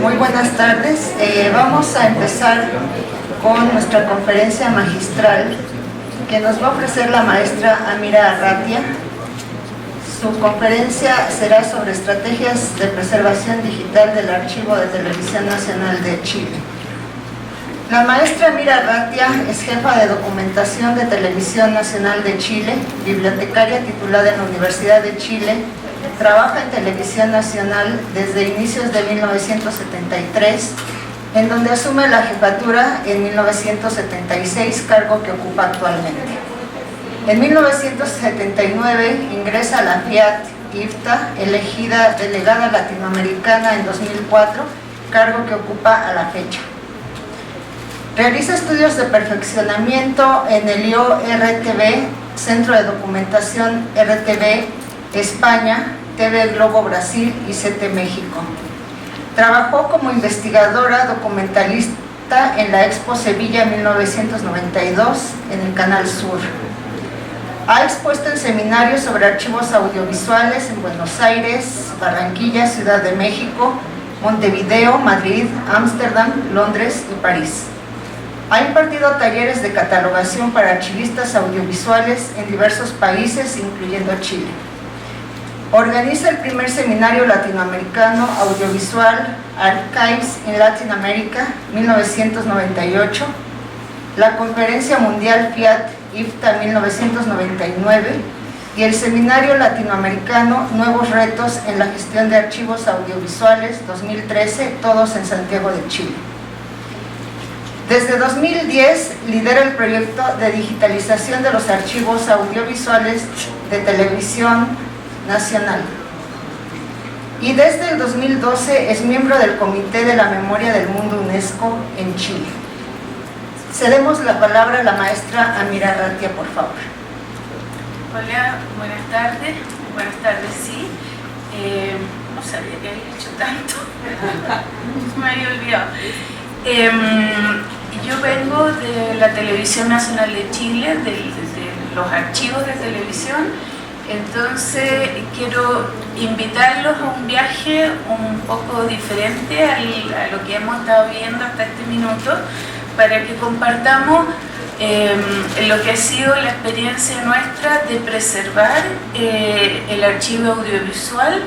Muy buenas tardes. Vamos a empezar con nuestra conferencia magistral que nos va a ofrecer la maestra Amira Arratia. Su conferencia será sobre estrategias de preservación digital del Archivo de Televisión Nacional de Chile. La maestra Amira Arratia es jefa de documentación de Televisión Nacional de Chile, bibliotecaria titulada en la Universidad de Chile. Trabaja en Televisión Nacional desde inicios de 1973, en donde asume la jefatura en 1976, cargo que ocupa actualmente. En 1979 ingresa a la FIAT-IFTA, elegida delegada latinoamericana en 2004, cargo que ocupa a la fecha. Realiza estudios de perfeccionamiento en el IO-RTV, Centro de Documentación RTV España, TV Globo Brasil y CT México. Trabajó como investigadora documentalista en la Expo Sevilla 1992 en el Canal Sur. Ha expuesto en seminarios sobre archivos audiovisuales en Buenos Aires, Barranquilla, Ciudad de México, Montevideo, Madrid, Ámsterdam, Londres y París. Ha impartido talleres de catalogación para archivistas audiovisuales en diversos países, incluyendo Chile. Organiza el primer seminario latinoamericano audiovisual Archives in Latin America 1998, la Conferencia Mundial FIAT-IFTA 1999 y el Seminario Latinoamericano Nuevos Retos en la Gestión de Archivos Audiovisuales 2013, todos en Santiago de Chile. Desde 2010 lidera el proyecto de digitalización de los archivos audiovisuales de Televisión Nacional. Y desde el 2012 es miembro del Comité de la Memoria del Mundo UNESCO en Chile. Cedemos la palabra a la maestra Amira Arratia, por favor. Hola, buenas tardes. Buenas tardes, sí. No sabía que había hecho tanto. Me había olvidado. Yo vengo de la Televisión Nacional de Chile, de los archivos de televisión. Entonces quiero invitarlos a un viaje un poco diferente a lo que hemos estado viendo hasta este minuto, para que compartamos lo que ha sido la experiencia nuestra de preservar el archivo audiovisual,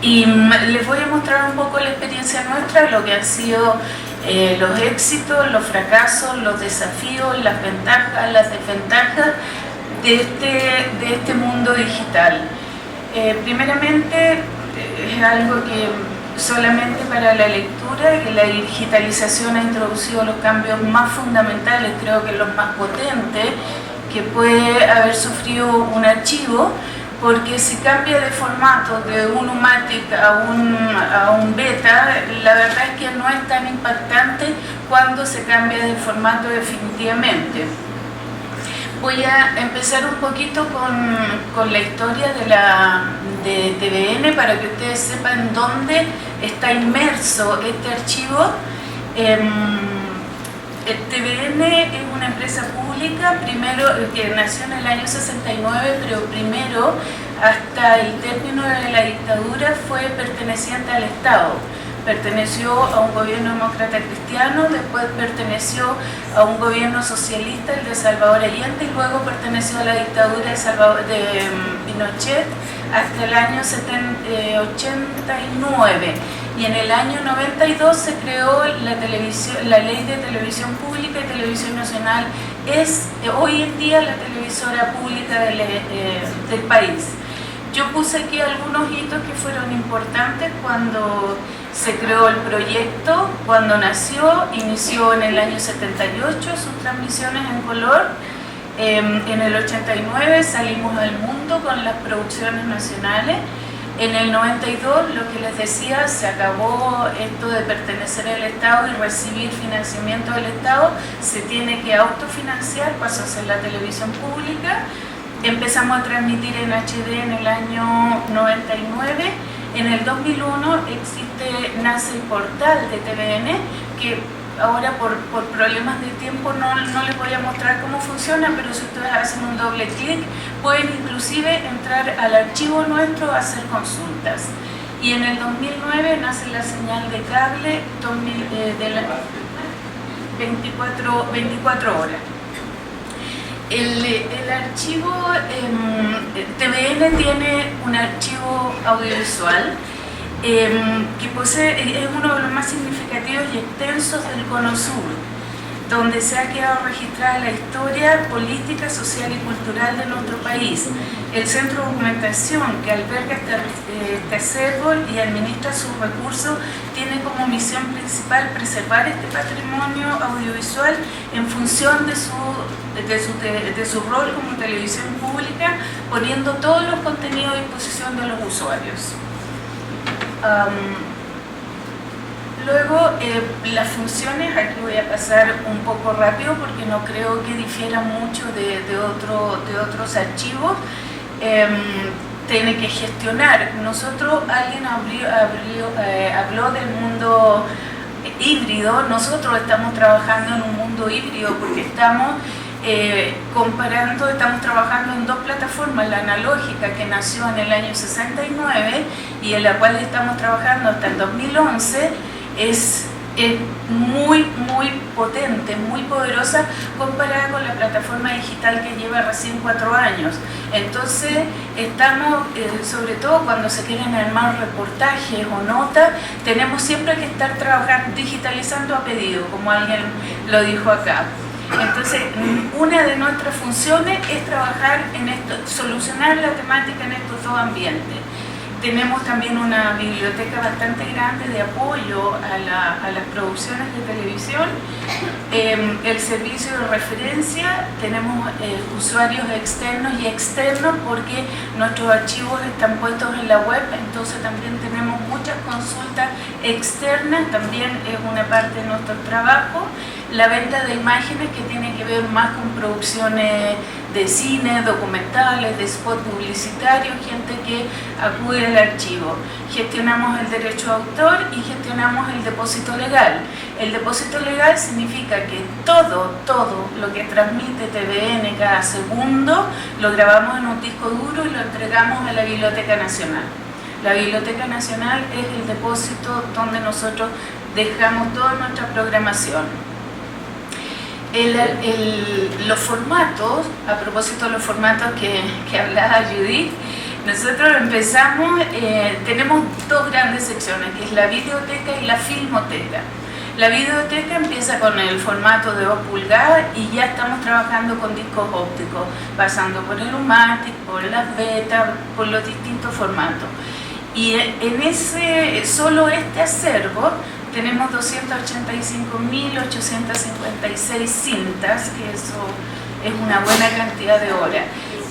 y les voy a mostrar un poco la experiencia nuestra, lo que han sido los éxitos, los fracasos, los desafíos, las ventajas, las desventajas de este mundo digital. Primeramente, es algo que solamente para la lectura, que la digitalización ha introducido los cambios más fundamentales, creo que los más potentes que puede haber sufrido un archivo, porque si cambia de formato de un UMATIC a un beta, la verdad es que no es tan impactante cuando se cambia de formato definitivamente. Voy a empezar un poquito con la historia de TVN, para que ustedes sepan dónde está inmerso este archivo. El TVN es una empresa pública, primero, que nació en el año 69, pero primero, hasta el término de la dictadura, fue perteneciente al Estado. Perteneció a un gobierno demócrata cristiano, después perteneció a un gobierno socialista, el de Salvador Allende, y luego perteneció a la dictadura de Pinochet hasta el año 89. Y en el año 92 se creó la Ley de Televisión Pública, y Televisión Nacional es hoy en día la televisora pública del país. Yo puse aquí algunos hitos que fueron importantes cuando se creó el proyecto. Cuando inició en el año 78 sus transmisiones en color. En el 89 salimos al mundo con las producciones nacionales. En el 92, lo que les decía, se acabó esto de pertenecer al Estado y recibir financiamiento del Estado. Se tiene que autofinanciar, pasó a ser la televisión pública. Empezamos a transmitir en HD en el año 99. En el 2001 nace el portal de TVN, que ahora por problemas de tiempo no les voy a mostrar cómo funciona, pero si ustedes hacen un doble clic pueden inclusive entrar al archivo nuestro a hacer consultas. y en el 2009 nace la señal de cable de las 24 horas. El archivo TVN tiene un archivo audiovisual que posee, es uno de los más significativos y extensos del Cono Sur, donde se ha quedado registrada la historia política, social y cultural de nuestro país. El Centro de Documentación que alberga este acervo y administra sus recursos tiene como misión principal preservar este patrimonio audiovisual en función de su rol como televisión pública, poniendo todos los contenidos a disposición de los usuarios. Luego, las funciones, aquí voy a pasar un poco rápido porque no creo que difiera mucho de otros archivos. Tiene que gestionar. Alguien habló del mundo híbrido. Nosotros estamos trabajando en un mundo híbrido porque estamos trabajando en dos plataformas, la analógica que nació en el año 69 y en la cual estamos trabajando hasta el 2011, es muy potente, muy poderosa comparada con la plataforma digital que lleva recién 4 años. Entonces estamos, sobre todo cuando se quieren armar reportajes o notas, tenemos siempre que estar trabajando, digitalizando a pedido, como alguien lo dijo acá. Entonces, una de nuestras funciones es trabajar en esto, solucionar la temática en estos dos ambientes. Tenemos también una biblioteca bastante grande de apoyo a las producciones de televisión. El servicio de referencia, tenemos usuarios externos y externos porque nuestros archivos están puestos en la web, entonces también tenemos muchas consultas externas, también es una parte de nuestro trabajo. La venta de imágenes que tiene que ver más con producciones de cine, documentales, de spot publicitarios, gente que acude al archivo. Gestionamos el derecho de autor y gestionamos el depósito legal. El depósito legal significa que todo lo que transmite TVN cada segundo lo grabamos en un disco duro y lo entregamos a la Biblioteca Nacional. La Biblioteca Nacional es el depósito donde nosotros dejamos toda nuestra programación. Los formatos, a propósito de los formatos que hablaba Judith, nosotros empezamos, tenemos dos grandes secciones, que es la videoteca y la filmoteca. La videoteca empieza con el formato de 2 pulgadas y ya estamos trabajando con discos ópticos, pasando por el U-matic, por las betas, por los distintos formatos. Y en solo este acervo tenemos 285.856 cintas, que eso es una buena cantidad de horas.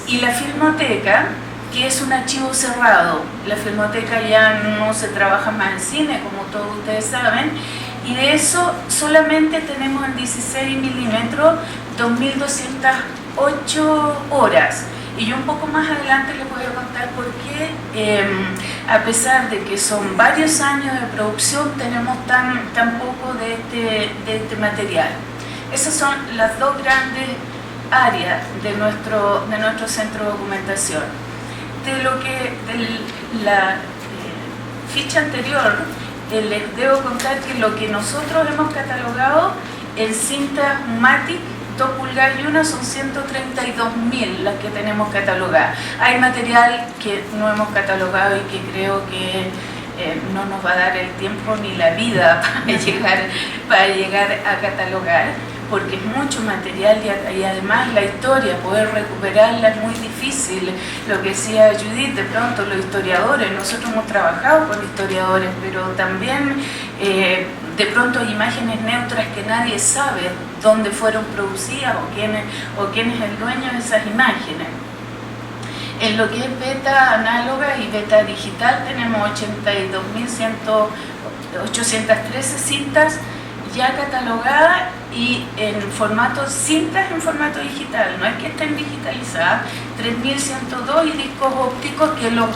Y la filmoteca, que es un archivo cerrado. La filmoteca ya no se trabaja más en cine, como todos ustedes saben, y de eso solamente tenemos en 16 milímetros 2.208 horas. Y yo un poco más adelante les voy a contar por qué, a pesar de que son varios años de producción, tenemos tan poco de este material. Esas son las dos grandes áreas de nuestro centro de documentación. De la ficha anterior, les debo contar que lo que nosotros hemos catalogado en cinta U-matic 2 pulgadas y 1 son 132.000 las que tenemos catalogadas. Hay material que no hemos catalogado y que creo que no nos va a dar el tiempo ni la vida para llegar a catalogar, porque es mucho material y además la historia, poder recuperarla es muy difícil. Lo que decía Judith, de pronto los historiadores, nosotros hemos trabajado con historiadores, pero también de pronto hay imágenes neutras que nadie sabe dónde fueron producidas o quién es el dueño de esas imágenes. En lo que es beta análoga y beta digital tenemos 82.813 cintas ya catalogada y en formato, cintas en formato digital, no es que estén digitalizadas, 3102 y discos ópticos, que es lo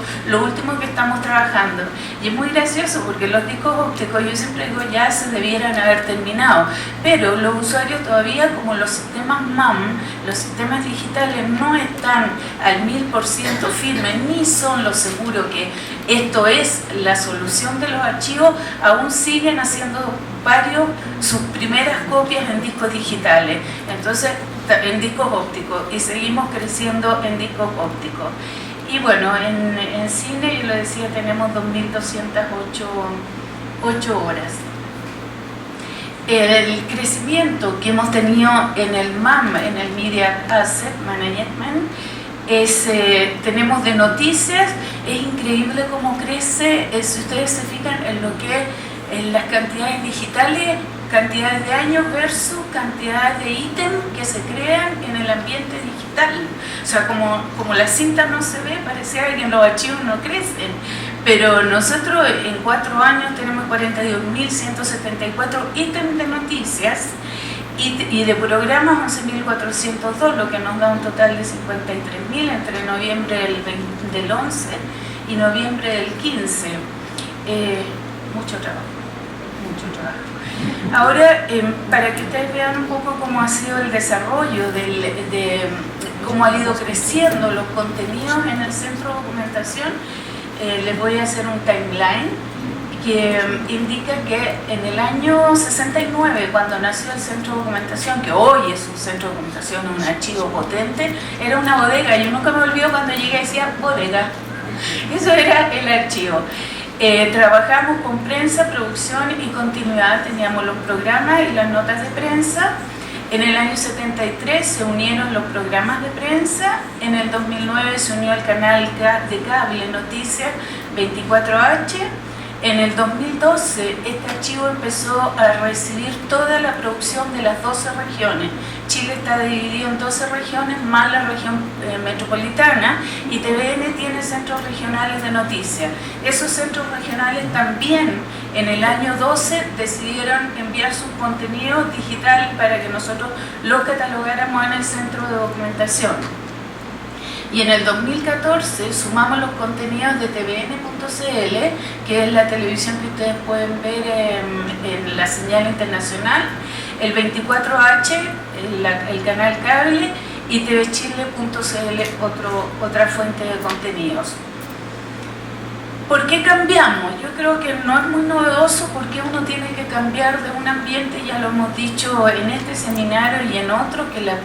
último que estamos trabajando. Y es muy gracioso porque los discos ópticos, yo siempre digo, ya se debieran haber terminado, pero los usuarios todavía, como los sistemas MAM, los sistemas digitales no están al 1000% firmes, ni son lo seguro que esto es la solución de los archivos, aún siguen haciendo varios sus primeras copias en discos digitales, entonces en discos ópticos, y seguimos creciendo en discos ópticos. Y bueno, en cine, yo lo decía, tenemos 2.208 horas. El crecimiento que hemos tenido en el MAM, en el Media Asset Management, tenemos de noticias, es increíble cómo crece, si ustedes se fijan en lo que en las cantidades digitales, cantidades de años versus cantidades de ítems que se crean en el ambiente digital. O sea, como la cinta no se ve, parecía que los archivos no crecen. Pero nosotros en 4 años tenemos 42.174 ítems de noticias y de programas 11.402, lo que nos da un total de 53.000 entre noviembre del 11 y noviembre del 15. Mucho trabajo. Ahora, para que ustedes vean un poco cómo ha sido el desarrollo, de cómo ha ido creciendo los contenidos en el centro de documentación, les voy a hacer un timeline que indica que en el año 69, cuando nació el centro de documentación, que hoy es un centro de documentación, un archivo potente, era una bodega. Yo nunca me olvido cuando llegué y decía bodega. Eso era el archivo. Trabajamos con prensa, producción y continuidad, teníamos los programas y las notas de prensa. En el año 73 se unieron los programas de prensa, en el 2009 se unió el canal de cable Noticias 24H. En el 2012 este archivo empezó a recibir toda la producción de las 12 regiones. Chile está dividido en 12 regiones más la región metropolitana, y TVN tiene centros regionales de noticias. Esos centros regionales también en el año 12 decidieron enviar sus contenidos digitales para que nosotros los catalogáramos en el centro de documentación. Y en el 2014 sumamos los contenidos de tvn.cl, que es la televisión que ustedes pueden ver en la señal internacional, el 24H, el canal cable, y tvchile.cl, otra fuente de contenidos. ¿Por qué cambiamos? Yo creo que no es muy novedoso porque uno tiene que cambiar de un ambiente, ya lo hemos dicho en este seminario y en otro, que la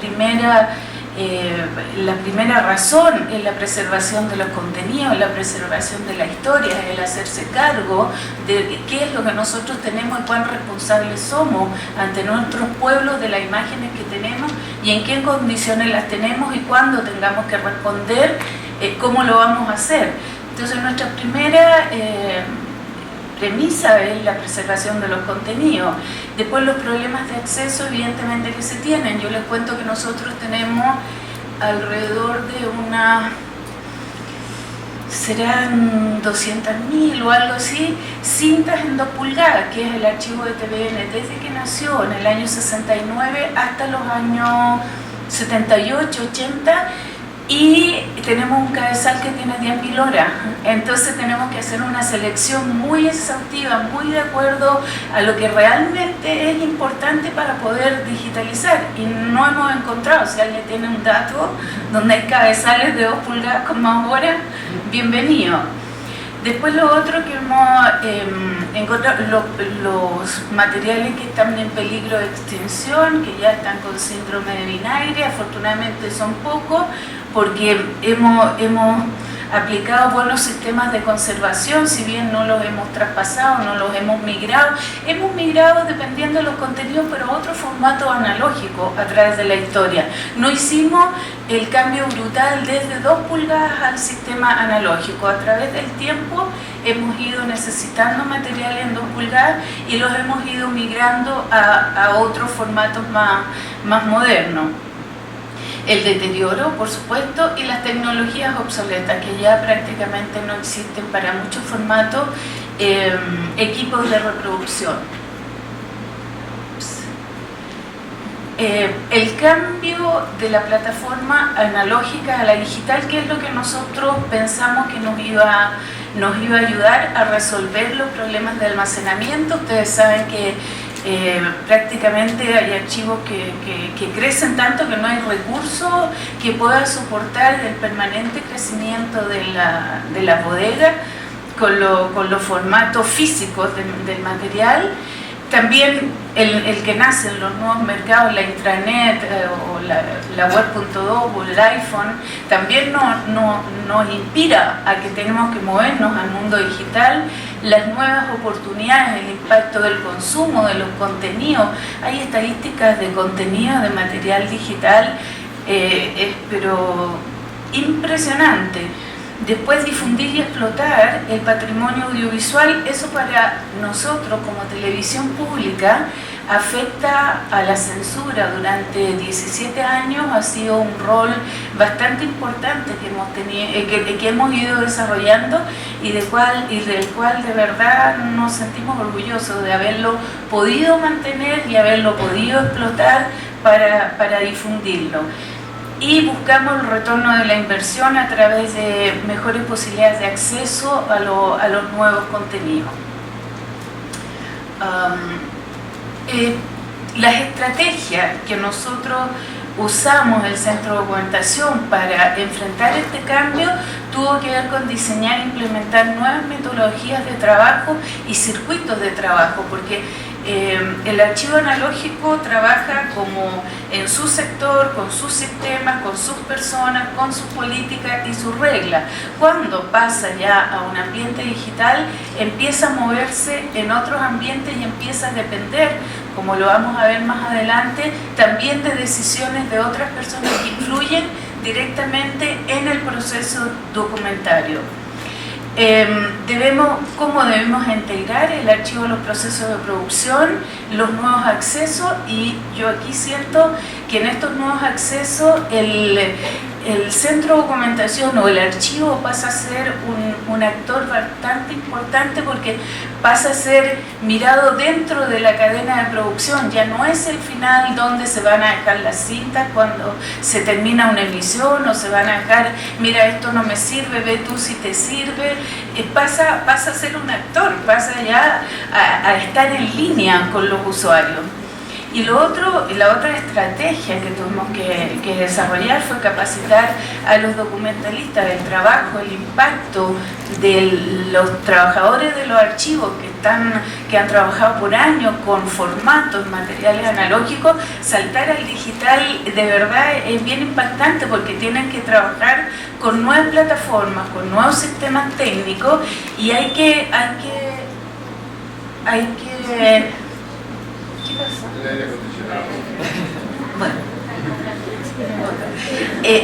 primera razón es la preservación de los contenidos, la preservación de la historia, el hacerse cargo de qué es lo que nosotros tenemos y cuán responsables somos ante nuestros pueblos de las imágenes que tenemos y en qué condiciones las tenemos y cuándo tengamos que responder, cómo lo vamos a hacer. Entonces nuestra primera premisa es la preservación de los contenidos. Después los problemas de acceso evidentemente que se tienen. Yo les cuento que nosotros tenemos alrededor de serán 200.000 o algo así, cintas en 2 pulgadas, que es el archivo de TVN, desde que nació en el año 69 hasta los años 78, 80, y tenemos un cabezal que tiene 10.000 horas, entonces tenemos que hacer una selección muy exhaustiva, muy de acuerdo a lo que realmente es importante para poder digitalizar, y no hemos encontrado. Si alguien tiene un dato donde hay cabezales de 2 pulgadas con más horas, bienvenido. Después lo otro que hemos encontrado, los materiales que están en peligro de extinción, que ya están con síndrome de vinagre, afortunadamente son pocos, porque hemos aplicado buenos sistemas de conservación, si bien no los hemos traspasado, no los hemos migrado dependiendo de los contenidos, pero a otro formato analógico a través de la historia. No hicimos el cambio brutal desde 2 pulgadas al sistema analógico. A través del tiempo hemos ido necesitando materiales en 2 pulgadas y los hemos ido migrando a otros formatos más modernos. El deterioro, por supuesto, y las tecnologías obsoletas, que ya prácticamente no existen para muchos formatos, equipos de reproducción. el cambio de la plataforma analógica a la digital, que es lo que nosotros pensamos que nos iba a ayudar a resolver los problemas de almacenamiento. Ustedes saben que prácticamente hay archivos que crecen tanto que no hay recursos que puedan soportar el permanente crecimiento de la bodega con los formatos físicos del material. También el que nace en los nuevos mercados, la intranet o la web.2 o el iPhone, también nos inspira a que tenemos que movernos al mundo digital. Las nuevas oportunidades, el impacto del consumo, de los contenidos. Hay estadísticas de contenido de material digital, pero impresionante. Después, difundir y explotar el patrimonio audiovisual, eso para nosotros como televisión pública afecta a la censura. Durante 17 años ha sido un rol bastante importante que hemos ido desarrollando y del cual de verdad nos sentimos orgullosos de haberlo podido mantener y haberlo podido explotar para difundirlo. Y buscamos el retorno de la inversión a través de mejores posibilidades de acceso a los nuevos contenidos. Las estrategias que nosotros usamos el Centro de Documentación para enfrentar este cambio tuvo que ver con diseñar e implementar nuevas metodologías de trabajo y circuitos de trabajo, porque el archivo analógico trabaja como en su sector, con sus sistemas, con sus personas, con sus políticas y sus reglas. Cuando pasa ya a un ambiente digital, empieza a moverse en otros ambientes y empieza a depender, como lo vamos a ver más adelante, también de decisiones de otras personas que influyen directamente en el proceso documentario. ¿Cómo debemos integrar el archivo en los procesos de producción, los nuevos accesos? Y yo aquí siento que en estos nuevos accesos el centro de documentación o el archivo pasa a ser un actor bastante importante, porque pasa a ser mirado dentro de la cadena de producción. Ya no es el final donde se van a dejar las cintas cuando se termina una emisión, o se van a dejar, mira, esto no me sirve, ve tú si te sirve. Pasa a ser un actor, pasa ya a estar en línea con los usuarios. Y la otra estrategia que tuvimos que desarrollar fue capacitar a los documentalistas del trabajo, el impacto de los trabajadores de los archivos que han trabajado por años con formatos, materiales analógicos. Saltar al digital de verdad es bien impactante, porque tienen que trabajar con nuevas plataformas, con nuevos sistemas técnicos, y hay que ¿qué pasa? El aire acondicionado. Bueno,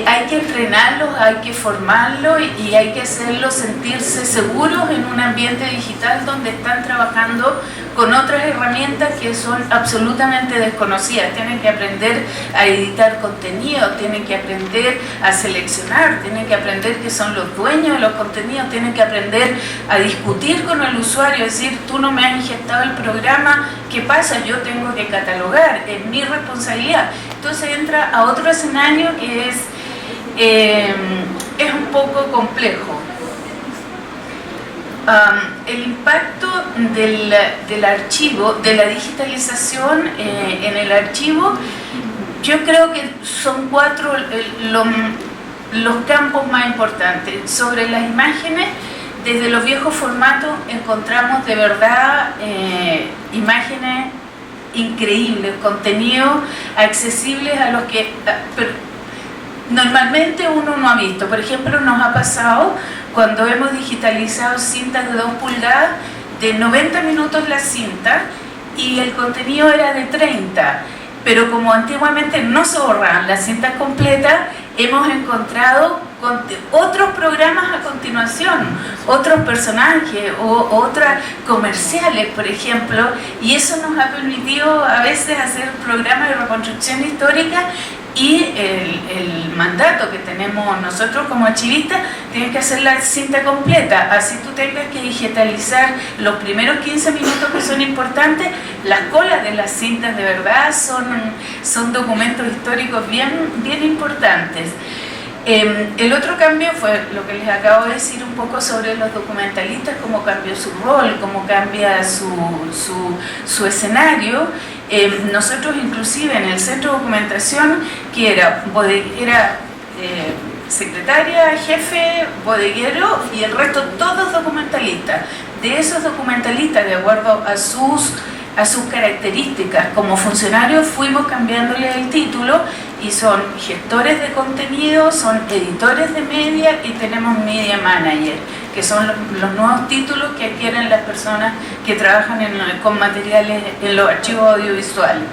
hay que entrenarlos, hay que formarlos y hay que hacerlos sentirse seguros en un ambiente digital donde están trabajando con otras herramientas que son absolutamente desconocidas. Tienen que aprender a editar contenido, tienen que aprender a seleccionar, tienen que aprender que son los dueños de los contenidos, tienen que aprender a discutir con el usuario, es decir, tú no me has inyectado el programa, ¿qué pasa? Yo tengo que catalogar, es mi responsabilidad. Entonces entra a otro escenario que es un poco complejo. El impacto del archivo, de la digitalización en el archivo, yo creo que son 4 los campos más importantes. Sobre las imágenes, desde los viejos formatos encontramos de verdad imágenes increíbles, contenidos accesibles a los que normalmente uno no ha visto. Por ejemplo, nos ha pasado cuando hemos digitalizado cintas de 2 pulgadas, de 90 minutos la cinta, y el contenido era de 30, pero como antiguamente no se borraban las cintas completas, hemos encontrado otros programas a continuación, otros personajes o otras comerciales, por ejemplo, y eso nos ha permitido a veces hacer programas de reconstrucción histórica. Y el mandato formato que tenemos nosotros como archivistas, tienes que hacer la cinta completa, así tú tengas que digitalizar los primeros 15 minutos que son importantes. Las colas de las cintas de verdad son documentos históricos bien importantes. El otro cambio fue lo que les acabo de decir un poco sobre los documentalistas, cómo cambió su rol, cómo cambia su escenario. Nosotros inclusive en el centro de documentación, que era secretaria, jefe, bodeguero y el resto todos documentalistas. De esos documentalistas, de acuerdo a sus características como funcionarios, fuimos cambiándole el título y son gestores de contenido, son editores de media y tenemos media manager, que son los nuevos títulos que adquieren las personas que trabajan con materiales en los archivos audiovisuales.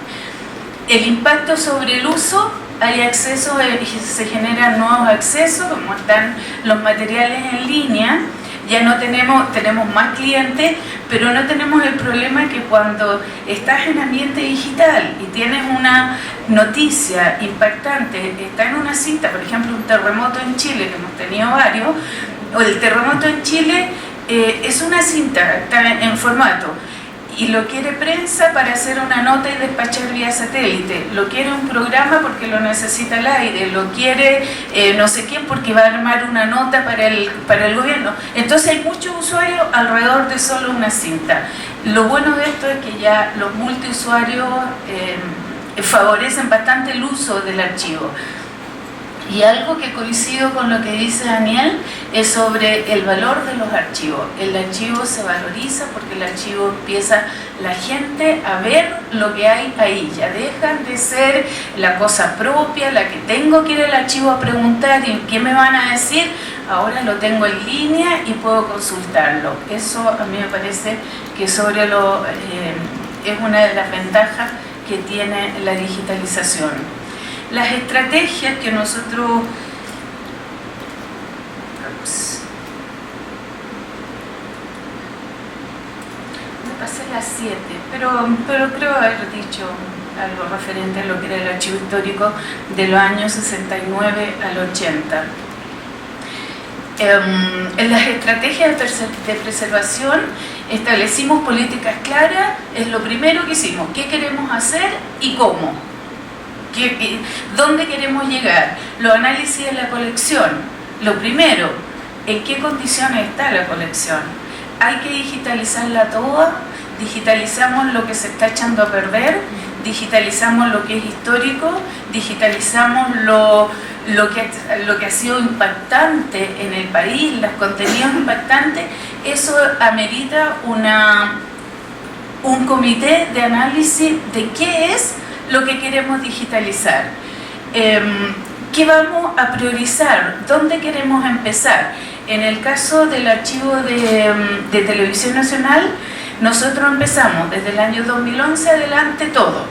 El impacto sobre el uso, hay acceso, se generan nuevos accesos, como están los materiales en línea. Ya no tenemos más clientes, pero no tenemos el problema que cuando estás en ambiente digital y tienes una noticia impactante, está en una cinta, por ejemplo un terremoto en Chile, que hemos tenido varios, o el terremoto en Chile es una cinta, está en formato, y lo quiere prensa para hacer una nota y despachar vía satélite, lo quiere un programa porque lo necesita al aire, lo quiere no sé quién porque va a armar una nota para el gobierno. Entonces hay muchos usuarios alrededor de solo una cinta. Lo bueno de esto es que ya los multiusuarios favorecen bastante el uso del archivo. Y algo que coincido con lo que dice Daniel es sobre el valor de los archivos. El archivo se valoriza porque el archivo empieza la gente a ver lo que hay ahí. Ya dejan de ser la cosa propia, la que tengo que ir al archivo a preguntar y qué me van a decir. Ahora lo tengo en línea y puedo consultarlo. Eso a mí me parece que es una de las ventajas que tiene la digitalización. Las estrategias que nosotros... Me pasé las 7, pero creo haber dicho algo referente a lo que era el archivo histórico de los años 69 al 80. En las estrategias de preservación establecimos políticas claras, es lo primero que hicimos, qué queremos hacer y cómo. ¿Dónde queremos llegar? Los análisis de la colección. Lo primero, ¿en qué condiciones está la colección? Hay que digitalizarla toda, digitalizamos lo que se está echando a perder, digitalizamos lo que es histórico, digitalizamos lo que ha sido impactante en el país, los contenidos impactantes. Eso amerita un comité de análisis de qué es lo que queremos digitalizar, qué vamos a priorizar, dónde queremos empezar. En el caso del archivo de Televisión Nacional, nosotros empezamos desde el año 2011 adelante todo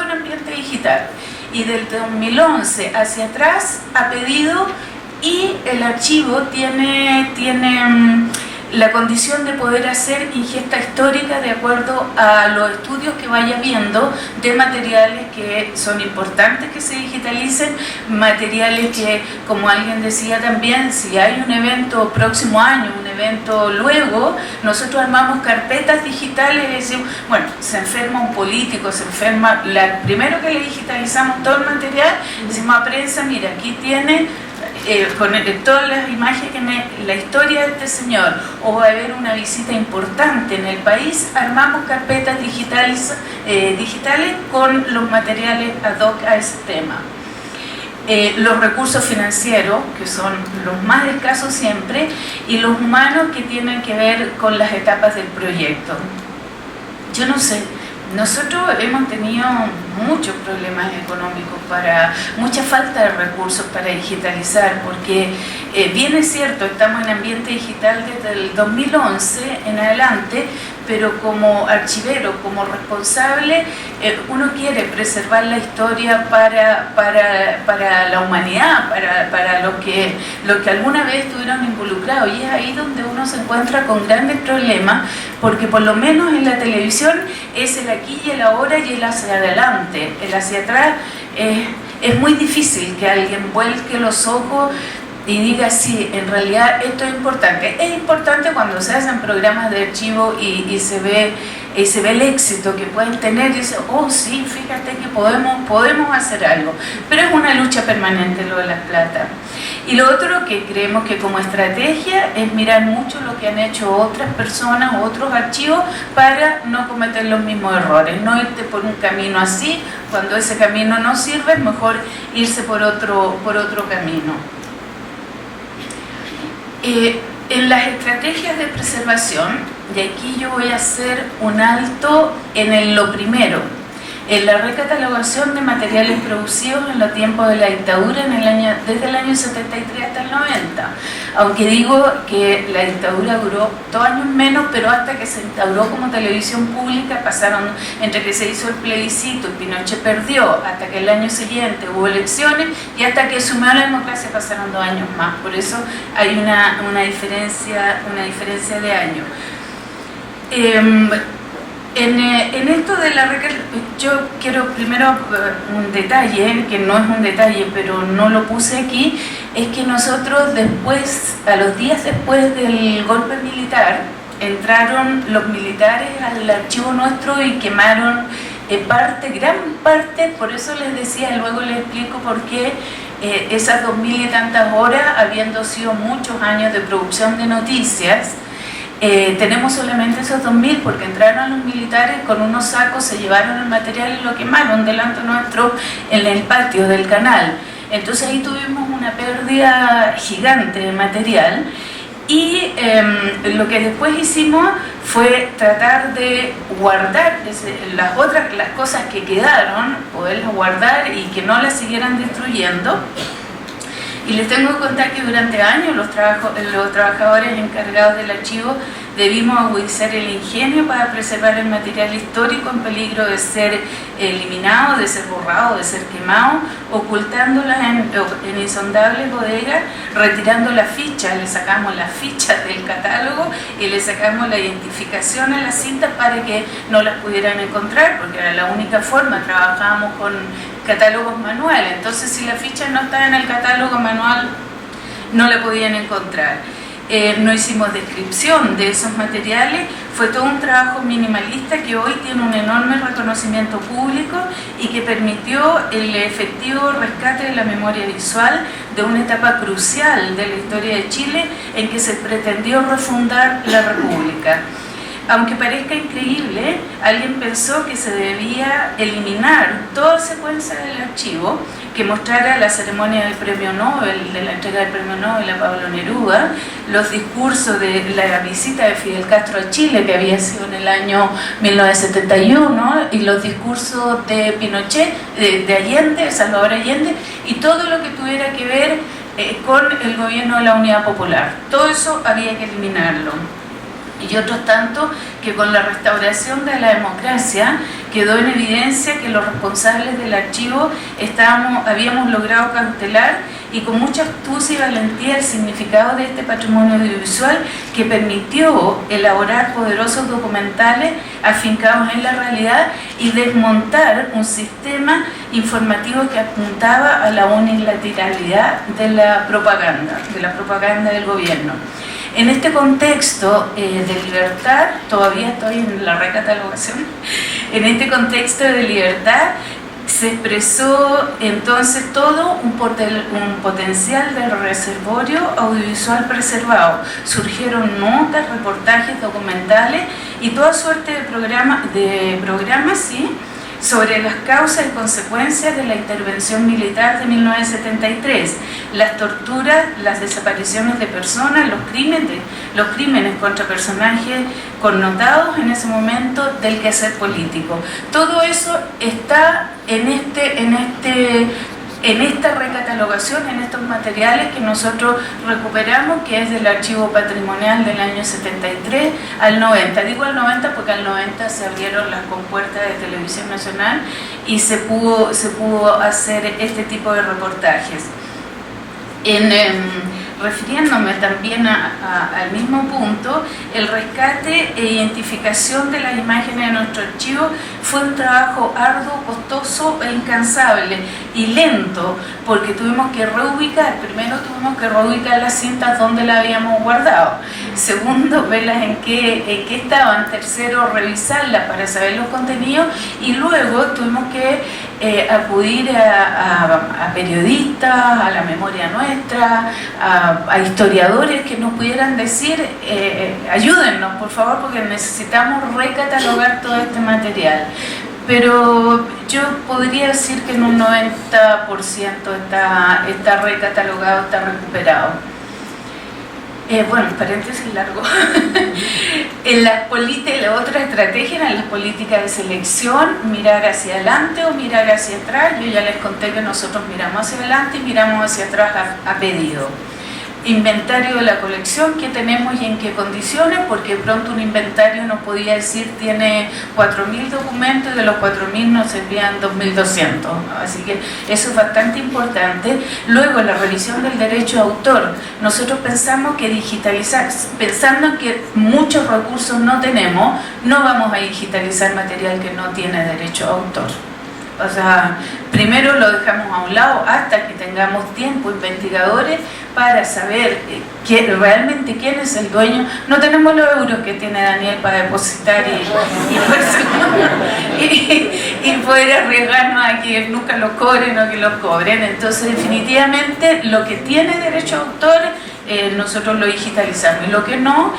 en ambiente digital, y del 2011 hacia atrás a pedido, y el archivo tiene la condición de poder hacer ingesta histórica de acuerdo a los estudios que vaya viendo de materiales que son importantes que se digitalicen, materiales que, como alguien decía también, si hay un evento próximo año, un evento luego, nosotros armamos carpetas digitales y decimos, bueno, se enferma un político, se enferma, primero que le digitalizamos todo el material, decimos a prensa, mira, aquí tiene con todas las imágenes, la historia de este señor, o va a haber una visita importante en el país, armamos carpetas digitales con los materiales ad hoc a ese tema. Los recursos financieros, que son los más escasos siempre, y los humanos, que tienen que ver con las etapas del proyecto. Yo no sé, nosotros hemos tenido muchos problemas económicos, mucha falta de recursos para digitalizar, porque bien es cierto, estamos en ambiente digital desde el 2011 en adelante, pero como archivero, como responsable, uno quiere preservar la historia para la humanidad, para los que alguna vez estuvieron involucrados, y es ahí donde uno se encuentra con grandes problemas, porque por lo menos en la televisión es el aquí y el ahora y el hacia adelante. El hacia atrás es muy difícil que alguien vuelque los ojos y diga, sí, en realidad esto es importante. Es importante cuando se hacen programas de archivo y se ve el éxito que pueden tener y dice, oh sí, fíjate que podemos hacer algo. Pero es una lucha permanente lo de las plata. Y lo otro que creemos que como estrategia es mirar mucho lo que han hecho otras personas, otros archivos, para no cometer los mismos errores, no irte por un camino así, cuando ese camino no sirve es mejor irse por otro camino. En las estrategias de preservación, y aquí yo voy a hacer un alto en lo primero, en la recatalogación de materiales producidos en los tiempos de la dictadura desde el año 73 hasta el 90. Aunque digo que la dictadura duró 2 años menos, pero hasta que se instauró como televisión pública pasaron, entre que se hizo el plebiscito y Pinochet perdió, hasta que el año siguiente hubo elecciones y hasta que asumió la democracia pasaron 2 años más. Por eso hay una diferencia de años. En esto de la yo quiero primero un detalle, que no es un detalle, pero no lo puse aquí, es que nosotros después, a los días después del golpe militar, entraron los militares al archivo nuestro y quemaron gran parte, por eso les decía, luego les explico por qué esas 2000 y tantas horas, habiendo sido muchos años de producción de noticias, tenemos solamente esos 2000 porque entraron los militares con unos sacos, se llevaron el material y lo quemaron delante nuestro en el patio del canal. Entonces ahí tuvimos una pérdida gigante de material y lo que después hicimos fue tratar de guardar las cosas que quedaron, poderlas guardar y que no las siguieran destruyendo. Y les tengo que contar que durante años los trabajadores encargados del archivo debimos agudizar el ingenio para preservar el material histórico en peligro de ser eliminado, de ser borrado, de ser quemado, ocultándolas en insondables bodegas, retirando las fichas, le sacamos las fichas del catálogo y le sacamos la identificación a las cintas para que no las pudieran encontrar, porque era la única forma, trabajábamos con catálogos manuales, entonces si la ficha no estaba en el catálogo manual no la podían encontrar. No hicimos descripción de esos materiales, fue todo un trabajo minimalista que hoy tiene un enorme reconocimiento público y que permitió el efectivo rescate de la memoria visual de una etapa crucial de la historia de Chile en que se pretendió refundar la República. Aunque parezca increíble, alguien pensó que se debía eliminar toda secuencia del archivo que mostrara la ceremonia del Premio Nobel, de la entrega del Premio Nobel a Pablo Neruda, los discursos de la visita de Fidel Castro a Chile, que había sido en el año 1971, y los discursos de Pinochet, de Allende, de Salvador Allende, y todo lo que tuviera que ver con el gobierno de la Unidad Popular. Todo eso había que eliminarlo. Y otros tanto que con la restauración de la democracia quedó en evidencia que los responsables del archivo habíamos logrado cautelar y con mucha astucia y valentía el significado de este patrimonio audiovisual que permitió elaborar poderosos documentales afincados en la realidad y desmontar un sistema informativo que apuntaba a la unilateralidad de la propaganda del gobierno. En este contexto de libertad, todavía estoy en la recatalogación, en este contexto de libertad se expresó entonces todo un potencial del reservorio audiovisual preservado. Surgieron notas, reportajes, documentales y toda suerte de programas, ¿sí?, sobre las causas y consecuencias de la intervención militar de 1973, las torturas, las desapariciones de personas, los crímenes contra personajes connotados en ese momento del quehacer político. Todo eso está en esta recatalogación, en estos materiales que nosotros recuperamos, que es del archivo patrimonial del año 73 al 90. Digo al 90 porque al 90 se abrieron las compuertas de Televisión Nacional y se pudo hacer este tipo de reportajes. refiriéndome también al mismo punto, el rescate e identificación de las imágenes de nuestro archivo fue un trabajo arduo, costoso e incansable y lento, porque tuvimos que reubicar. Primero tuvimos que reubicar las cintas donde las habíamos guardado. Segundo, verlas en qué estaban. Tercero, revisarlas para saber los contenidos. Y luego tuvimos que acudir a periodistas, a la memoria nuestra, a historiadores que nos pudieran decir, ayúdennos por favor, porque necesitamos recatalogar todo este material. Pero yo podría decir que en un 90% está recatalogado, está recuperado. Bueno, paréntesis largo. La otra estrategia eran las políticas de selección, mirar hacia adelante o mirar hacia atrás. Yo ya les conté que nosotros miramos hacia adelante y miramos hacia atrás a pedido. Inventario de la colección, qué tenemos y en qué condiciones, porque pronto un inventario nos podía decir tiene 4.000 documentos y de los 4.000 nos servían 2.200, así que eso es bastante importante. Luego la revisión del derecho de autor, nosotros pensamos que digitalizar, pensando que muchos recursos no tenemos, no vamos a digitalizar material que no tiene derecho de autor. O sea, primero lo dejamos a un lado hasta que tengamos tiempo, investigadores, para saber realmente quién es el dueño. No tenemos los euros que tiene Daniel para depositar y poder arriesgarnos a que nunca los cobren o que los cobren. Entonces, definitivamente, lo que tiene derecho a autor, nosotros lo digitalizamos, y lo que no,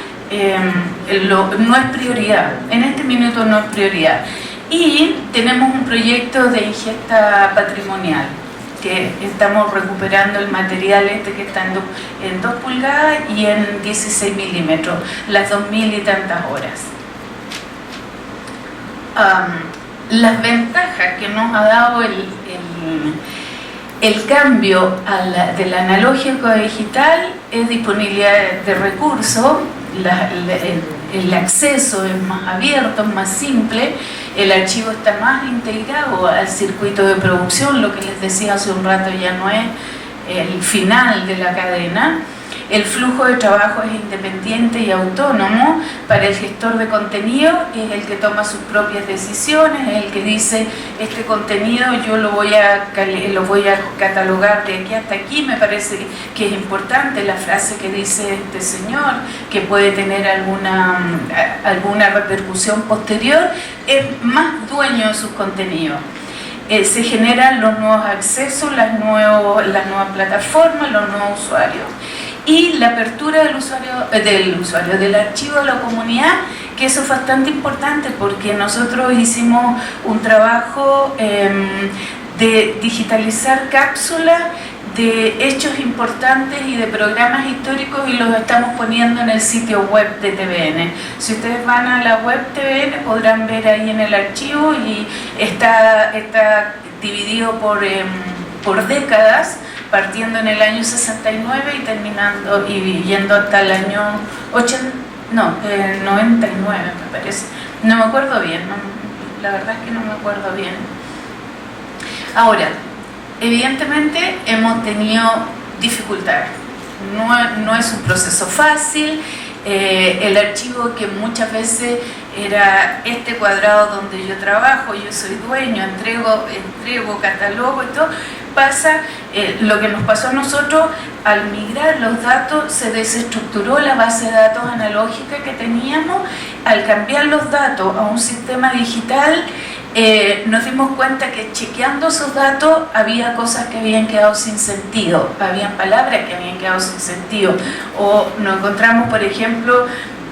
no es prioridad. En este minuto no es prioridad. Y tenemos un proyecto de ingesta patrimonial, que estamos recuperando el material que está en 2 pulgadas y en 16 milímetros, las 2.000 y tantas horas. Las ventajas que nos ha dado el cambio del analógico a digital es disponibilidad de recursos, el acceso es más abierto, es más simple, el archivo está más integrado al circuito de producción, lo que les decía hace un rato ya no es el final de la cadena. El flujo de trabajo es independiente y autónomo. Para el gestor de contenido es el que toma sus propias decisiones, es el que dice este contenido yo lo voy a catalogar de aquí hasta aquí. Me parece que es importante la frase que dice este señor, que puede tener alguna repercusión posterior. Es más dueño de sus contenidos. Se generan los nuevos accesos, las nuevas plataformas, los nuevos usuarios. Y la apertura del archivo a la comunidad, que eso es bastante importante porque nosotros hicimos un trabajo de digitalizar cápsulas de hechos importantes y de programas históricos, y los estamos poniendo en el sitio web de TVN. Si ustedes van a la web TVN podrán ver ahí en el archivo, y está dividido por décadas, partiendo en el año 69 y terminando y yendo hasta el año 99, me parece. No me acuerdo bien, la verdad es que no me acuerdo bien. Ahora, evidentemente hemos tenido dificultades, no es un proceso fácil. El archivo, que muchas veces era este cuadrado donde yo trabajo, yo soy dueño, entrego, catalogo y todo, pasa lo que nos pasó a nosotros. Al migrar los datos se desestructuró la base de datos analógica que teníamos. Al cambiar los datos a un sistema digital, nos dimos cuenta que chequeando esos datos había cosas que habían quedado sin sentido, habían palabras que habían quedado sin sentido, o nos encontramos, por ejemplo,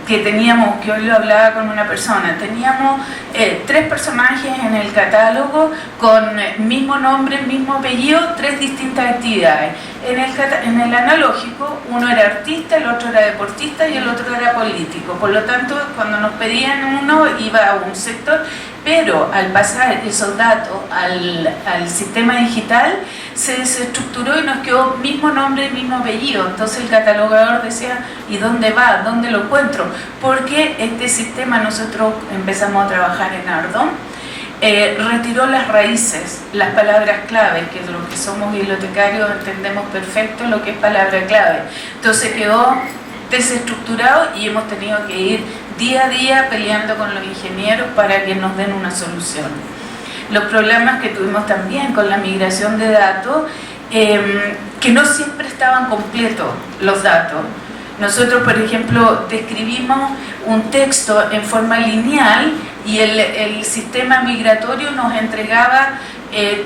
que hoy lo hablaba con una persona, teníamos 3 personajes en el catálogo con mismo nombre, mismo apellido, 3 distintas actividades. En el analógico, uno era artista, el otro era deportista y el otro era político. Por lo tanto, cuando nos pedían uno, iba a un sector, pero al pasar esos datos al sistema digital, se desestructuró y nos quedó mismo nombre, mismo apellido. Entonces el catalogador decía, ¿y dónde va? ¿Dónde lo encuentro? Porque este sistema, nosotros empezamos a trabajar en Ardón, retiró las raíces, las palabras clave, que los que somos bibliotecarios entendemos perfecto lo que es palabra clave. Entonces quedó desestructurado y hemos tenido que ir día a día peleando con los ingenieros para que nos den una solución. Los problemas que tuvimos también con la migración de datos, que no siempre estaban completos los datos. Nosotros, por ejemplo, describimos un texto en forma lineal y el sistema migratorio nos entregaba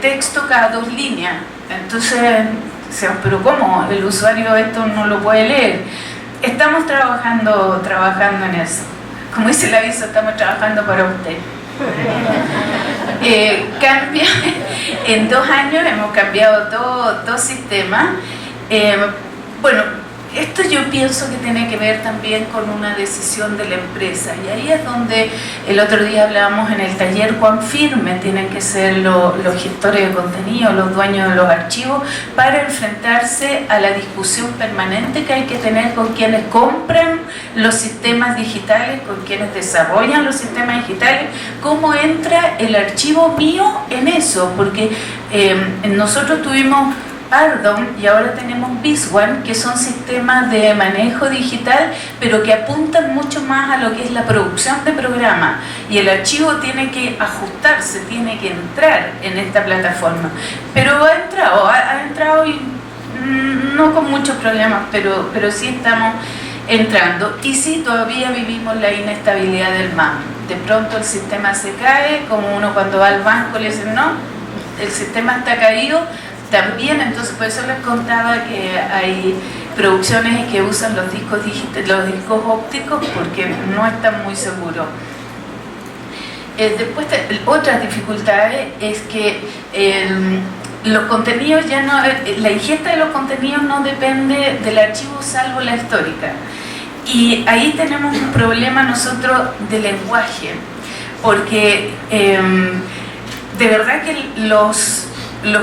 texto cada 2 líneas. Entonces, ¿pero cómo? El usuario esto no lo puede leer. Estamos trabajando en eso. Como dice el aviso, estamos trabajando para usted. Cambia, en 2 años hemos cambiado todo sistema. Bueno, esto yo pienso que tiene que ver también con una decisión de la empresa, y ahí es donde el otro día hablábamos en el taller cuán firmes tienen que ser los gestores de contenido, los dueños de los archivos, para enfrentarse a la discusión permanente que hay que tener con quienes compran los sistemas digitales, con quienes desarrollan los sistemas digitales, cómo entra el archivo mío en eso, porque nosotros tuvimos Ardon y ahora tenemos Viswan, que son sistemas de manejo digital, pero que apuntan mucho más a lo que es la producción de programas, y el archivo tiene que ajustarse, tiene que entrar en esta plataforma. Pero ha entrado y no con muchos problemas, pero sí estamos entrando, y sí todavía vivimos la inestabilidad del MAM. De pronto el sistema se cae, como uno cuando va al banco le dicen no, el sistema está caído. También, entonces por eso les contaba que hay producciones que usan los discos ópticos porque no están muy seguros. Después, otras dificultades es que los contenidos ya no, la ingesta de los contenidos no depende del archivo salvo la histórica. Y ahí tenemos un problema nosotros de lenguaje, porque de verdad que los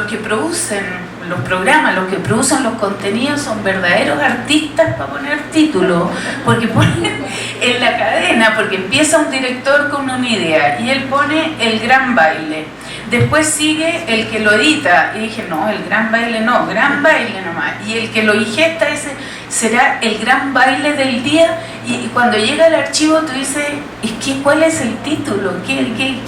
que producen los programas, los que producen los contenidos son verdaderos artistas para poner títulos, porque ponen en la cadena, porque empieza un director con una idea y él pone el gran baile, después sigue el que lo edita y dije no, el gran baile no, gran baile nomás, y el que lo ingesta ese será el gran baile del día, y cuando llega el archivo tú dices, ¿cuál es el título?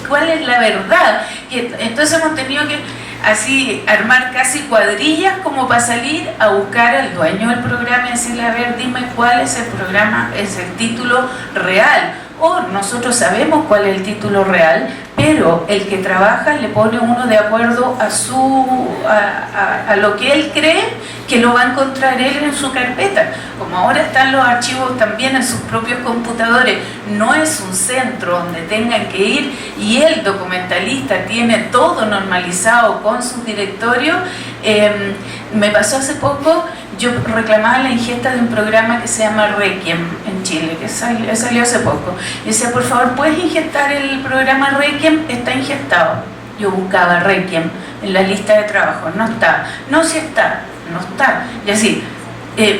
¿Cuál es la verdad? Entonces hemos tenido que así armar casi cuadrillas como para salir a buscar al dueño del programa y decirle, a ver, dime cuál es el programa, es el título real. O nosotros sabemos cuál es el título real, pero el que trabaja le pone uno de acuerdo a lo que él cree que lo va a encontrar él en su carpeta. Como ahora están los archivos también en sus propios computadores, no es un centro donde tengan que ir y el documentalista tiene todo normalizado con sus directorios. Me pasó hace poco, yo reclamaba la ingesta de un programa que se llama Requiem en Chile, que salió hace poco. Y decía, por favor, ¿puedes ingestar el programa Requiem? Está ingestado. Yo buscaba Requiem en la lista de trabajo, no está. No, sí está, no está. Y así,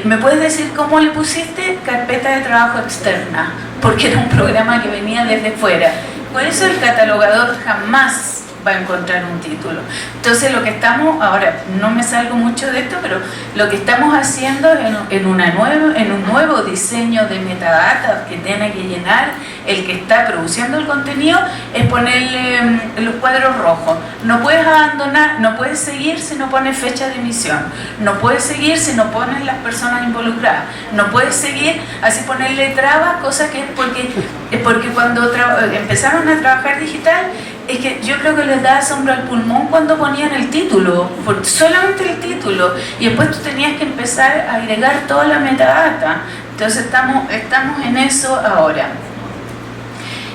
¿me puedes decir cómo le pusiste? Carpeta de trabajo externa, porque era un programa que venía desde fuera. Por eso el catalogador jamás va a encontrar un título. Entonces lo que estamos, ahora no me salgo mucho de esto, pero lo que estamos haciendo en un nuevo diseño de metadata que tiene que llenar el que está produciendo el contenido, es ponerle los cuadros rojos. No puedes abandonar, no puedes seguir si no pones fecha de emisión, no puedes seguir si no pones las personas involucradas, no puedes seguir así, ponerle trabas, cosa que es porque cuando empezaron a trabajar digital, es que yo creo que les da asombro al pulmón cuando ponían el título, solamente el título, y después tú tenías que empezar a agregar toda la metadata. Entonces estamos en eso ahora.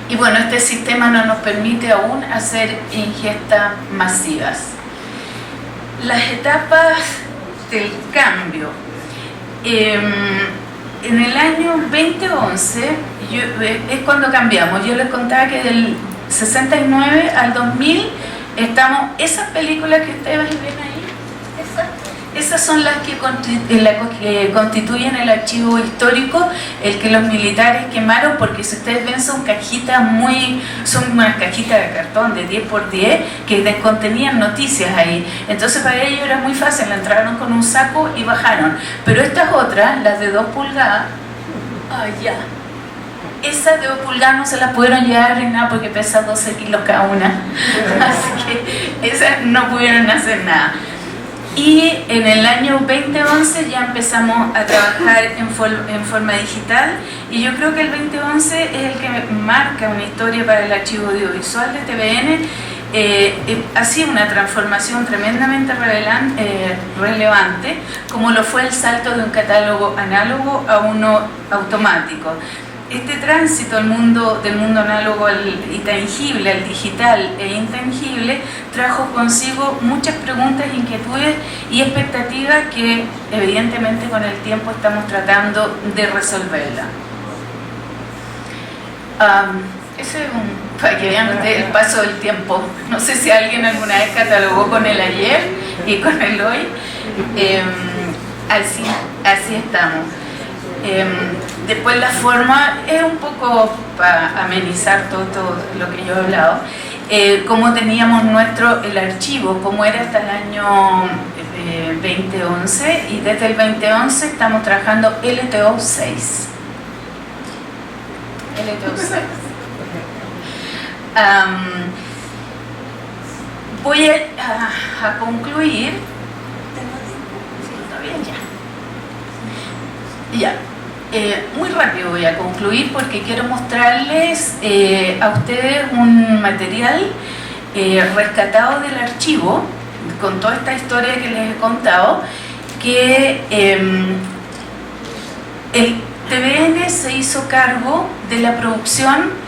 Y bueno, este sistema no nos permite aún hacer ingestas masivas. Las etapas del cambio. En el año 2011 es cuando cambiamos. Yo les contaba que del 69 al 2000 estamos, esas películas que ustedes ven ahí, Esas son las que constituyen el archivo histórico, el que los militares quemaron, porque si ustedes ven son unas cajitas de cartón de 10 por 10 que contenían noticias ahí. Entonces para ellos era muy fácil, entraron con un saco y bajaron. Pero estas otras, las de 2 pulgadas, esas de 2 pulgadas no se las pudieron llevar en nada porque pesa 12 kilos cada una. Así que esas no pudieron hacer nada. Y en el año 2011 ya empezamos a trabajar en forma digital, y yo creo que el 2011 es el que marca una historia para el archivo audiovisual de TVN. Ha sido una transformación tremendamente relevante, como lo fue el salto de un catálogo análogo a uno automático. Este tránsito del mundo análogo y tangible al digital e intangible trajo consigo muchas preguntas, inquietudes y expectativas que evidentemente con el tiempo estamos tratando de resolverla. Ese es para que vean ustedes el paso del tiempo. No sé si alguien alguna vez catalogó con el ayer y con el hoy. Así estamos. Después la forma es un poco para amenizar todo lo que yo he hablado. Cómo teníamos el archivo, cómo era hasta el año 2011, y desde el 2011 estamos trabajando LTO 6. LTO 6. Voy a concluir. Ya. Muy rápido voy a concluir porque quiero mostrarles a ustedes un material rescatado del archivo con toda esta historia que les he contado, que el TVN se hizo cargo de la producción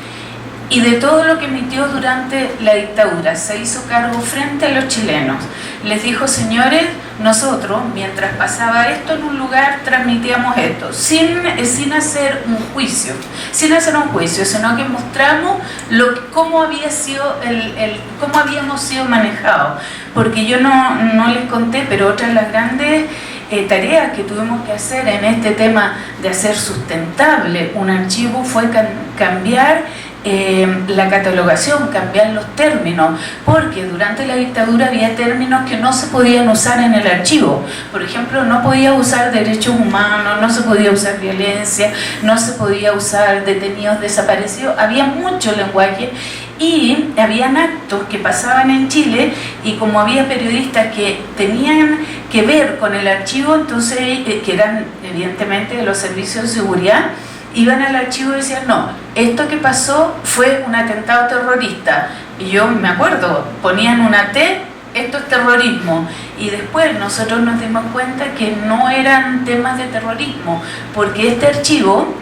y de todo lo que emitió durante la dictadura. Se hizo cargo frente a los chilenos. Les dijo: señores, nosotros, mientras pasaba esto en un lugar, transmitíamos esto, sin hacer un juicio, sino que mostramos cómo habíamos sido manejados. Porque yo no les conté, pero otra de las grandes tareas que tuvimos que hacer en este tema de hacer sustentable un archivo fue cambiar la catalogación, cambiar los términos, porque durante la dictadura había términos que no se podían usar en el archivo. Por ejemplo, no podía usar derechos humanos, no se podía usar violencia, no se podía usar detenidos desaparecidos. Había mucho lenguaje y habían actos que pasaban en Chile, y como había periodistas que tenían que ver con el archivo, entonces que eran evidentemente de los servicios de seguridad, iban al archivo y decían: no, esto que pasó fue un atentado terrorista. Y yo me acuerdo, ponían una T, esto es terrorismo. Y después nosotros nos dimos cuenta que no eran temas de terrorismo, porque este archivo,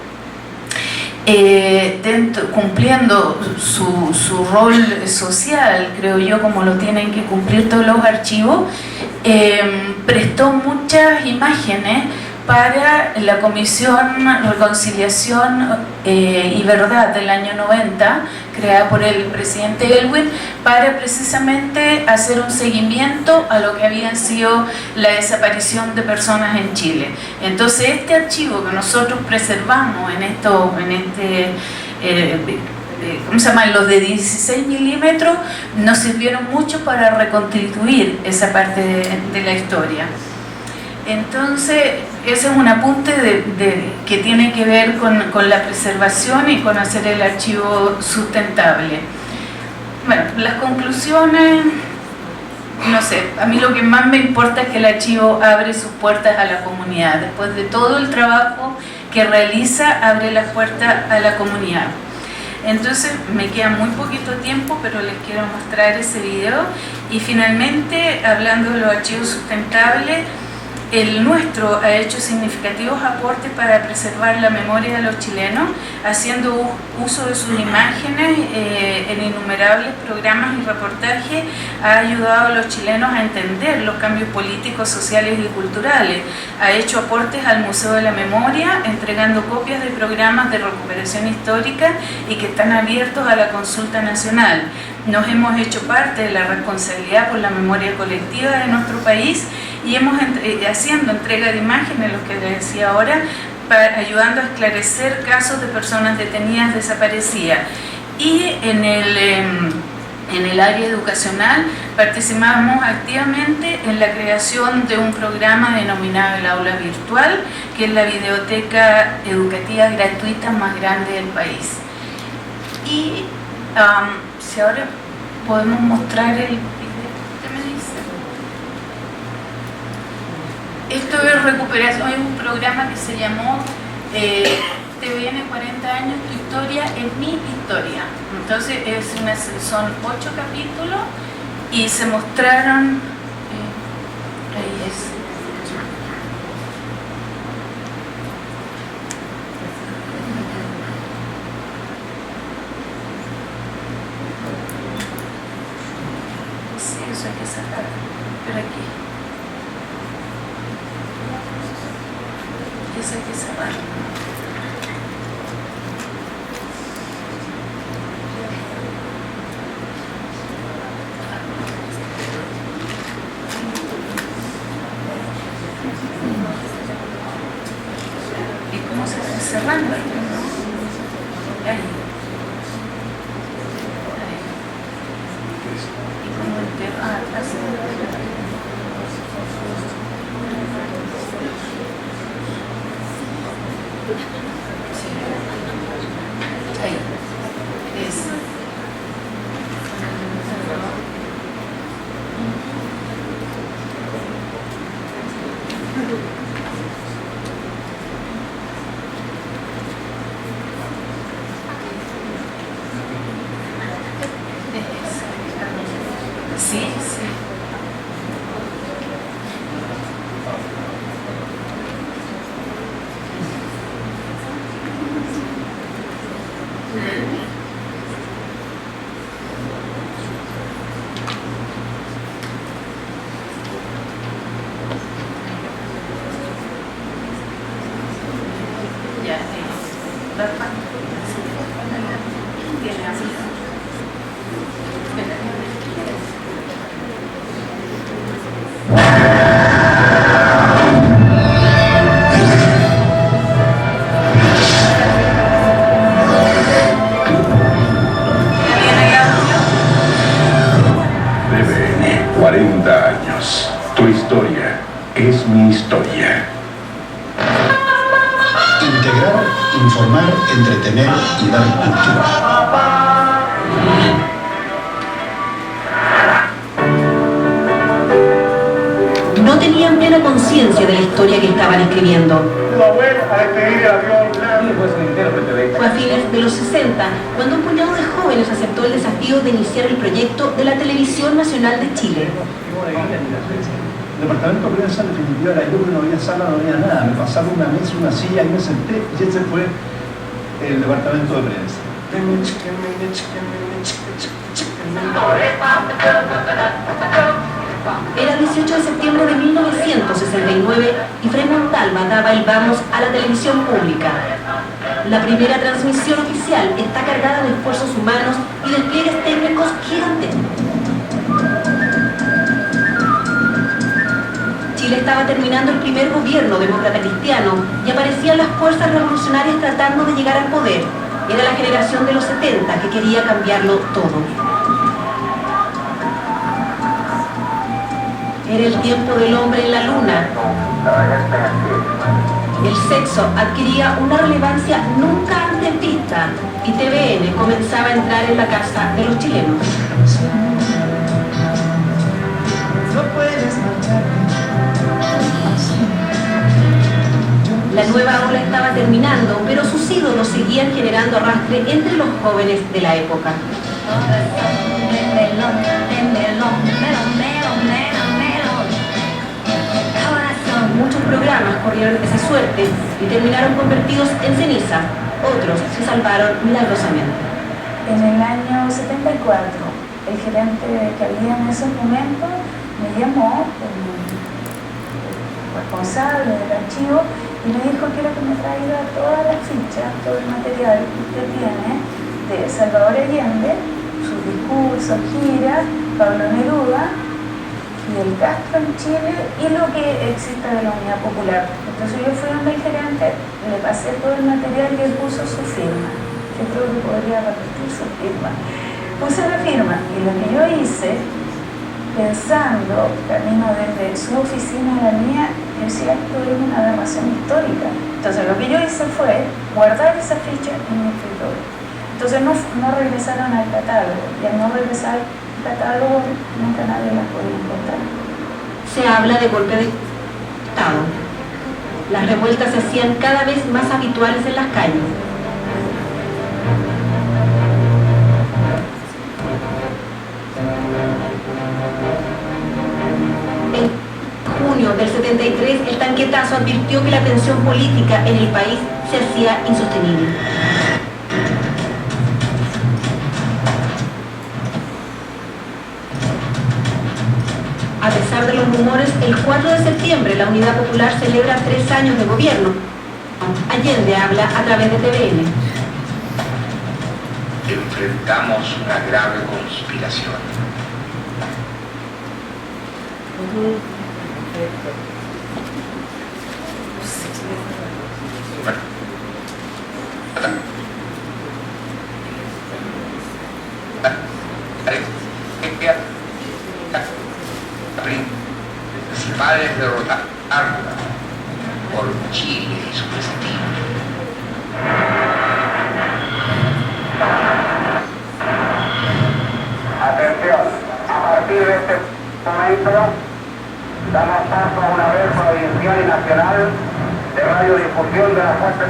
cumpliendo su rol social, creo yo, como lo tienen que cumplir todos los archivos, prestó muchas imágenes para la Comisión Reconciliación y Verdad del año 90, creada por el presidente Elwin, para precisamente hacer un seguimiento a lo que había sido la desaparición de personas en Chile. Entonces este archivo que nosotros preservamos ¿cómo se llama? Los de 16 milímetros nos sirvieron mucho para reconstituir esa parte de la historia. Entonces, ese es un apunte que tiene que ver con la preservación y con hacer el archivo sustentable. Bueno, las conclusiones, no sé, a mí lo que más me importa es que el archivo abre sus puertas a la comunidad. Después de todo el trabajo que realiza, abre las puertas a la comunidad. Entonces me queda muy poquito tiempo, pero les quiero mostrar ese video. Y finalmente, hablando de los archivos sustentables, el nuestro ha hecho significativos aportes para preservar la memoria de los chilenos, haciendo uso de sus imágenes en innumerables programas y reportajes. Ha ayudado a los chilenos a entender los cambios políticos, sociales y culturales. Ha hecho aportes al Museo de la Memoria, entregando copias de programas de recuperación histórica y que están abiertos a la consulta nacional. Nos hemos hecho parte de la responsabilidad por la memoria colectiva de nuestro país, y hemos haciendo entrega de imágenes, lo que les decía ahora, ayudando a esclarecer casos de personas detenidas desaparecidas. Y en el área educacional participamos activamente en la creación de un programa denominado el Aula Virtual, que es la biblioteca educativa gratuita más grande del país. Y si ahora podemos mostrar el video, ¿qué me dice? Esto es recuperación, es un programa que se llamó TVN 40 años, tu historia es mi historia. Entonces son 8 capítulos y se mostraron, ahí es. Sí, eso hay que sacar, pero aquí. Eso hay que cerrar. Cerrando, ¿no? Ahí. Y como entero, atrás. Ahí. Es. Sí, sí. Ya, la tiene así. TVN, 40 años. Tu historia es mi historia. Integrar, informar, entretener y dar cultura. No tenían plena conciencia de la historia que estaban escribiendo. Fue a fines de los 60 cuando un puñado de jóvenes aceptó el desafío de iniciar el proyecto de la Televisión Nacional de Chile. El departamento de prensa en definitiva era yo, que no había sala, no había nada. Me pasaron una mesa, una silla y me senté y ese fue el departamento de prensa. Era 18 de septiembre de 1969 y Frei Montalva daba el vamos a la televisión pública. La primera transmisión oficial está cargada de esfuerzos humanos y despliegues técnicos gigantescos. Chile estaba terminando el primer gobierno demócrata cristiano y aparecían las fuerzas revolucionarias tratando de llegar al poder. Era la generación de los 70 que quería cambiarlo todo. Era el tiempo del hombre en la luna. El sexo adquiría una relevancia nunca antes vista y TVN comenzaba a entrar en la casa de los chilenos. La nueva ola estaba terminando, pero sus ídolos seguían generando arrastre entre los jóvenes de la época. Muchos programas corrieron esa suerte y terminaron convertidos en ceniza. Otros se salvaron milagrosamente. En el año 74, el gerente que había en esos momentos me llamó, el responsable del archivo, y me dijo que quiero que me traiga todas las fichas, todo el material que tiene de Salvador Allende, sus discursos, giras, Pablo Neruda, y del gasto en Chile y lo que existe de la Unidad Popular. Entonces yo fui donde el gerente, le pasé todo el material y él puso su firma. Yo creo que podría repetir su firma. Puse la firma y lo que yo hice, pensando, camino desde su oficina a la mía, yo decía, esto es una aberración histórica. Entonces lo que yo hice fue guardar esa ficha en mi escritorio. Entonces no regresaron al catálogo, y al no regresar al catálogo nunca nadie las podía encontrar. Se habla de golpe de Estado. Las revueltas se hacían cada vez más habituales en las calles. En junio del 73, el tanquetazo advirtió que la tensión política en el país se hacía insostenible. A pesar de los rumores, el 4 de septiembre la Unidad Popular celebra 3 años de gobierno. Allende habla a través de TVN. Enfrentamos una grave conspiración. Principal es derrotarla por Chile y su prestigio. Atención, a partir de este momento damos paso a una red provincial y nacional de radiodifusión de las fuentes.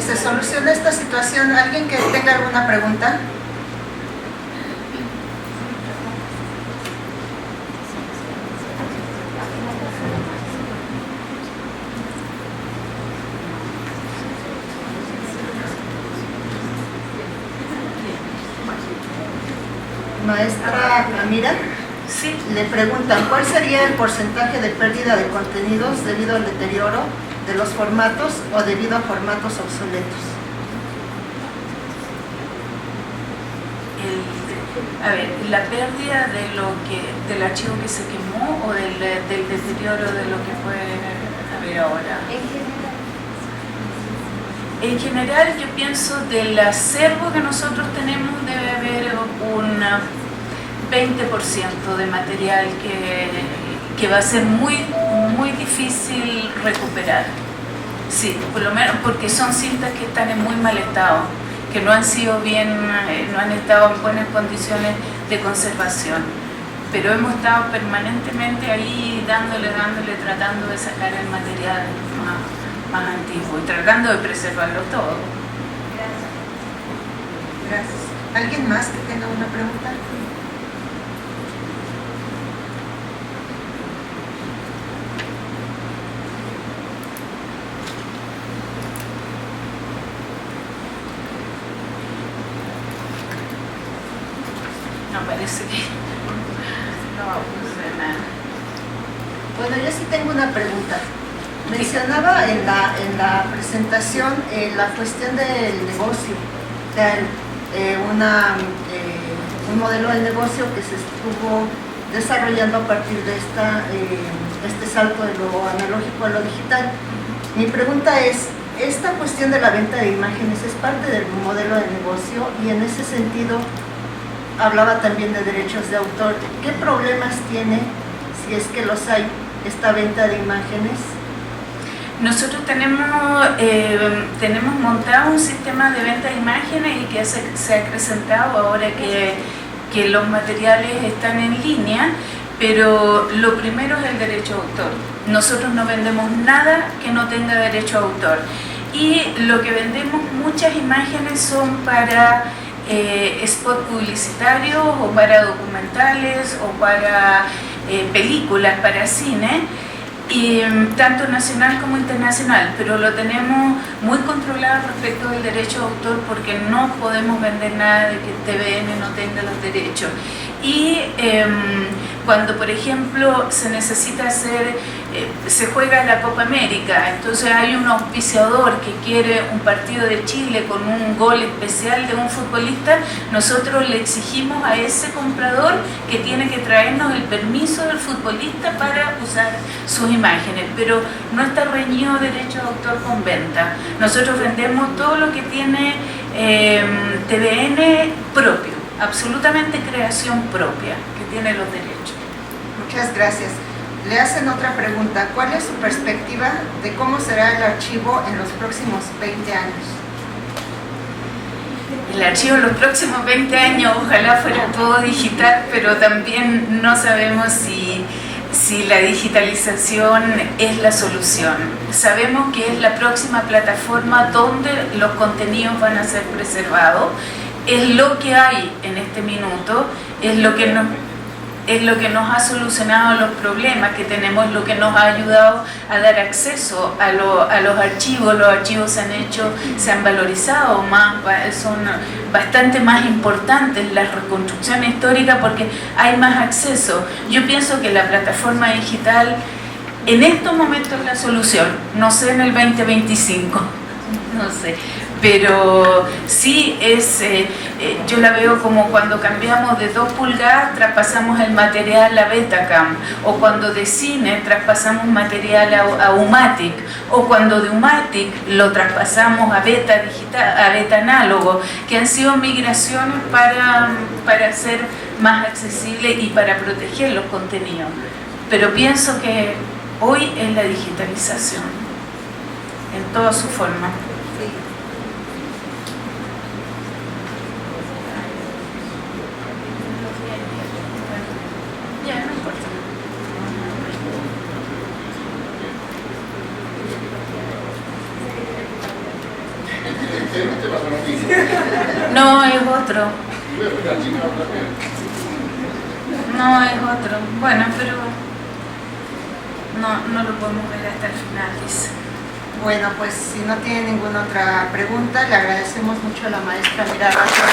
Se soluciona esta situación. ¿Alguien que tenga alguna pregunta? Maestra Amira, Sí. le preguntan, ¿cuál sería el porcentaje de pérdida de contenidos debido al deterioro de los formatos o debido a formatos obsoletos? A ver, la pérdida del archivo que se quemó o del deterioro de lo que puede haber ahora. En general yo pienso del acervo que nosotros tenemos debe haber un 20% de material que va a ser muy difícil recuperar. Sí, por lo menos porque son cintas que están en muy mal estado, que no han sido no han estado en buenas condiciones de conservación. Pero hemos estado permanentemente ahí dándole, tratando de sacar el material más antiguo y tratando de preservarlo todo. Gracias. ¿Alguien más que tenga una pregunta? No, parece que no va a funcionar. Bueno, yo sí tengo una pregunta. Mencionaba en la presentación la cuestión del negocio, un modelo de negocio que se estuvo desarrollando a partir de este salto de lo analógico a lo digital. Mi pregunta es, esta cuestión de la venta de imágenes es parte del modelo de negocio y en ese sentido hablaba también de derechos de autor. ¿Qué problemas tiene, si es que los hay, esta venta de imágenes? Nosotros tenemos montado un sistema de venta de imágenes y que se ha acrecentado ahora que los materiales están en línea, pero lo primero es el derecho de autor. Nosotros no vendemos nada que no tenga derecho de autor. Y lo que vendemos, muchas imágenes son para spot publicitarios o para documentales o para películas, para cine, y tanto nacional como internacional, pero lo tenemos muy controlado respecto del derecho de autor porque no podemos vender nada de que TVN no tenga los derechos. Y cuando por ejemplo se necesita hacer, se juega la Copa América, entonces hay un auspiciador que quiere un partido de Chile con un gol especial de un futbolista, nosotros le exigimos a ese comprador que tiene que traernos el permiso del futbolista para usar sus imágenes, pero no está reñido derecho de autor con venta. Nosotros vendemos todo lo que tiene TVN propio, absolutamente creación propia, que tiene los derechos. Muchas gracias. Le hacen otra pregunta. ¿Cuál es su perspectiva de cómo será el archivo en los próximos 20 años? El archivo en los próximos 20 años ojalá fuera todo digital, pero también no sabemos si la digitalización es la solución. Sabemos que es la próxima plataforma donde los contenidos van a ser preservados. Es lo que hay en este minuto, es lo que nos ha solucionado los problemas que tenemos, lo que nos ha ayudado a dar acceso a los archivos. Los archivos se han valorizado más, son bastante más importantes las reconstrucciones históricas porque hay más acceso. Yo pienso que la plataforma digital en estos momentos es la solución, no sé en el 2025, no sé. Pero sí yo la veo como cuando cambiamos de 2 pulgadas, traspasamos el material a Betacam, o cuando de cine traspasamos material a Umatic, o cuando de Umatic lo traspasamos a Beta digital, a Beta análogo, que han sido migraciones para ser más accesible y para proteger los contenidos. Pero pienso que hoy es la digitalización, en toda su forma. No, es otro. No, es otro. Bueno, pero no lo podemos ver hasta el final, dice. Bueno, pues si no tiene ninguna otra pregunta, le agradecemos mucho a la maestra Amira Ratia.